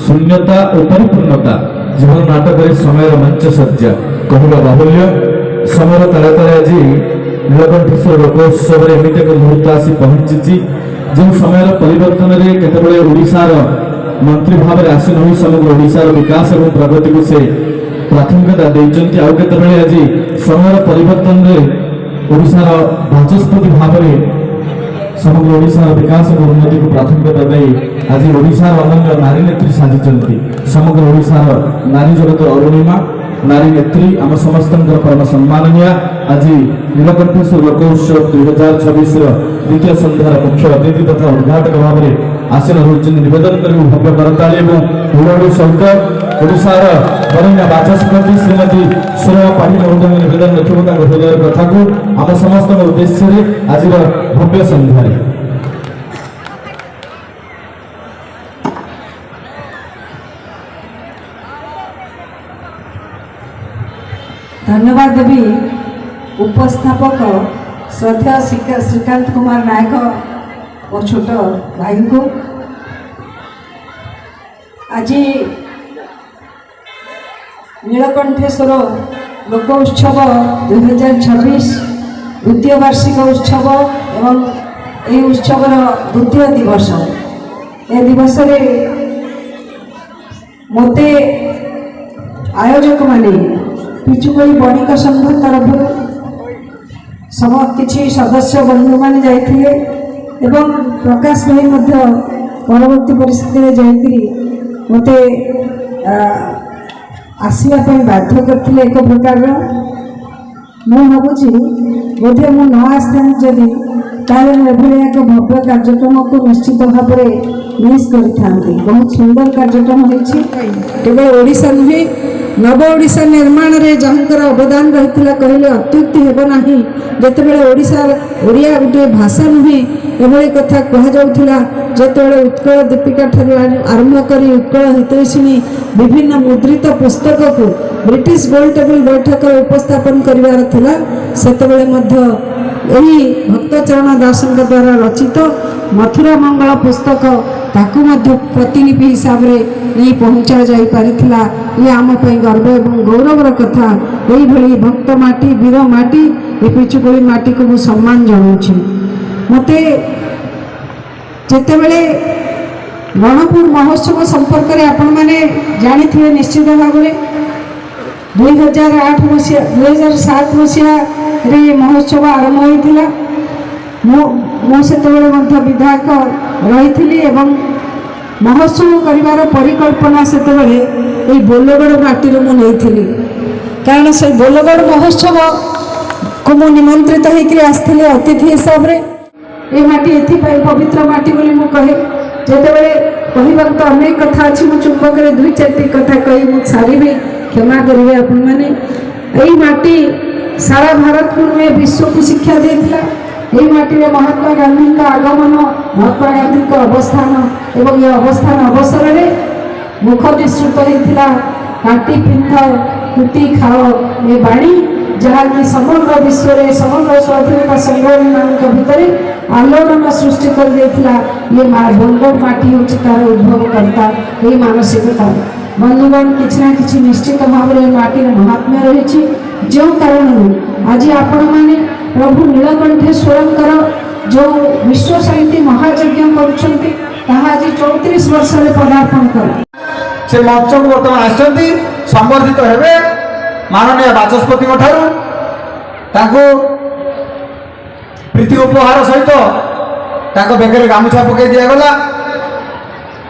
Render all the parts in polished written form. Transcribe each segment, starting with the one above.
शून्यता और परिपूर्णता जीवन नाटक समय मंच सज्जा कहवा बाहुल्य समय ताले ताले आज नीलकंठेश्वर लोकोत्सव एमती एक मुहूर्त आसी पहुंची जो समय परिवर्तन में केतबेले ओडिशार मंत्री भाव में आसीन हो समग्र ओडिशार विकास और प्रगति को से प्राथमिकता देइचंती आउ केतबेले आज समय परिवर्तन में ओडिशार बाचस्पति भाव में समग्र ओडिशार विकास और उन्नति को प्राथमिकता दे आज ओडिशार अनन्य नारी नेत्री साजिचंती समग्र ओडिशार नारी जगत अरुणिमा नारी नेत्री आम समस्त परम सम्माननीय आज नीलकंठेश्वर लोकोत्सव 2026 द्वितीय संध्यार मुख्य अतिथि तथा उद्घाटक भाव में आसीन होती निवेदन कर भव्य करताली हुलहड़ी सहित ओडिशार वरीय बाचस्पति श्रीमती सुरमा पाठी महोदय निवेदन रखिब हृदय कथा को आम समस्त उद्देश्य आज भव्य संध्यारे धन्यवाद देवी उपस्थापक श्रद्धेय श्रीकांत कुमार नायक और छोट भाई को आज नीलकंठेश्वर लोक उत्सव 2026 द्वितीय वार्षिक उत्सव एवं यह उत्सव द्वितीय दिवस ए दिवस मते आयोजक माने पिचुकली बणिक संघ तरफ सम किसी सदस्य बंधु मान जाइए एवं प्रकाश भाई परवर्ती परिस्थिति जाकरी मत आसवाई बाध्य करते एक प्रकार मुझुची बोधे मु न आसती जदि एभली एक भव्य कार्यक्रम को निश्चित भाव में मिस करी बहुत सुंदर कार्यक्रम होती केवल ओडिशा नुहे नव ओडिशा निर्माण में जहाँकर अवदान रही कहले अत्युक्ति हेब नहीं जितेबाला ओडिशा ओडिया गोटे भाषा नुहे एभली कथा कहुला जितेबाला उत्कल दीपिका ठार आरंभ कर उत्कल हितैषिणी विभिन्न मुद्रित पुस्तक को ब्रिटिश गोल टेबल बैठक उपस्थापन करार सेतबेले यही भक्तचरण दासों द्वारा रचित मथुरा मंगल पुस्तक ताकू प्रतिलिपि हिसाब से नहीं पहुँचा जा पारिथिला ये आम गर्व और गौरवर कथा यही भक्त माटी वीर माटी ये पिचुकली माटी को मु सम्मान जनाऊँ मते जेतेबेले गणपुर महोत्सव संपर्क में आपण मैंने जानी निश्चित भाव में 2008 मसीहा 2007 मसीहा महोत्सव आरंभ होता मुझे विधायक रही एवं महोत्सव कर परिकल्पना से बोलगढ़ माटी मुझे कारण से बोलगढ़ महोत्सव को मु निमंत्रित होकर आसती अतिथि हिसाब से ये माटी एपाई पवित्र माटी बोली मु कहे जितेबाला कहवाक तो अनेक कथा अच्छी मु चुंबक दुई चार कथा कही मु सारी क्षमा करेंगे आपण मैंने यही माटी सारा भारत को नुहे विश्व को शिक्षा देता यही माटी में महात्मा गांधी का आगमन महात्मा गांधी का अवस्थान एवं ये अवस्थान अवसर में मुख निश्चित होता काटी पिंध कुटी खाओ ये बाणी जहाँकि समग्र विश्व में समग्र स्वाधीनता संग्रामी मान भितर आलोड़न सृष्टि कर देता ये बोलगढ़ माटी हूँ तार उद्भव करता यही मानसिकता बंधुगण कि निश्चित भाव में माटी महात्म्य रही जो कारण आज आपण मैंने प्रभु नीलकंठेश्वर जो विश्व साहित्य महायज्ञ आज 34 वर्ष में पदार्पण कर से मंच को बर्तमान आसती संबर्धित हेबे माननीय बाचस्पति प्रीति उपहार सहित बेगर गामुछा पकई दिगला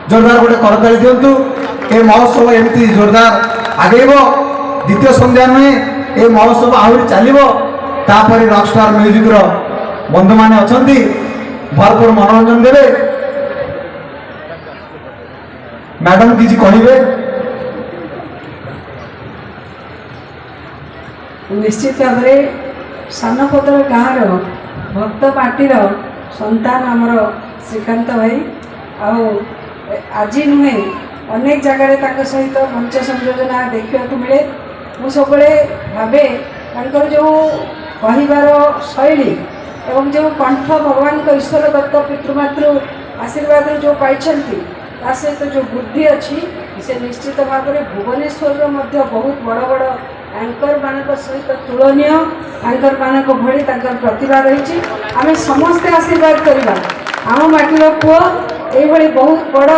जोरदार गोटे करताली दिंतु ये महोत्सव एमती जोरदार आगेब द्वितीय संध्या नुहे ये महोत्सव आहरी चलो तापर रॉकस्टार म्यूजिक बंधु मैंने अच्छा भरपूर मनोरंजन देवे मैडम किसी कहे निश्चित भाव में सानपदर गाँव भक्त पार्टी संतान आमर श्रीकांत भाई आज नुहे अनेक जगह सहित मंच संयोजना देखा मिले मु सब भावे जो कहबार शैली एवं जो कंठ भगवान को ईश्वर दत्त पितृमातृ आशीर्वाद जो पाई सहित जो बुद्धि अच्छी से निश्चित भाव में भुवनेश्वर बहुत बड़ बड़ एंकर मान सहित तुलनीय एंकर मान भली प्रतिभा रही। आम समस्ते आशीर्वाद करवा आम माटीर पुओ ये बहुत बड़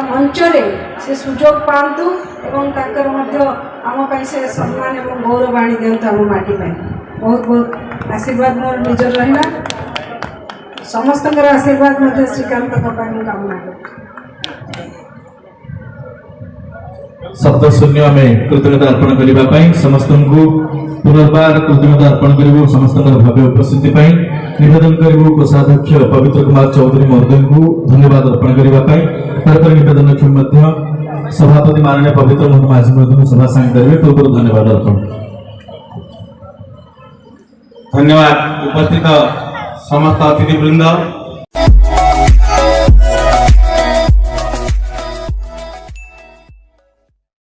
मंचरे से सुजोग पातु एवं आम से सम्मान और गौरव आनी दिंतु आम माटी बहुत बहुत आशीर्वाद मोर निजर रहा समस्त आशीर्वाद श्रीकांत कामना शब्द शून्य आम कृतज्ञता अर्पण करने समस्त को पुनर्बार कृतज्ञता अर्पण करूँ समस्त भव्य उपस्थिति निवेदन करूँ कोषाध्यक्ष पवित्र कुमार चौधरी महोदय को धन्यवाद अर्पण करने निवेदन रखी सभापति माननीय पवित्र मोहन माझी महोदय सभा सांग करेंगे पूर्व धन्यवाद अर्पण। धन्यवाद उपस्थित समस्त अतिथिवृंद।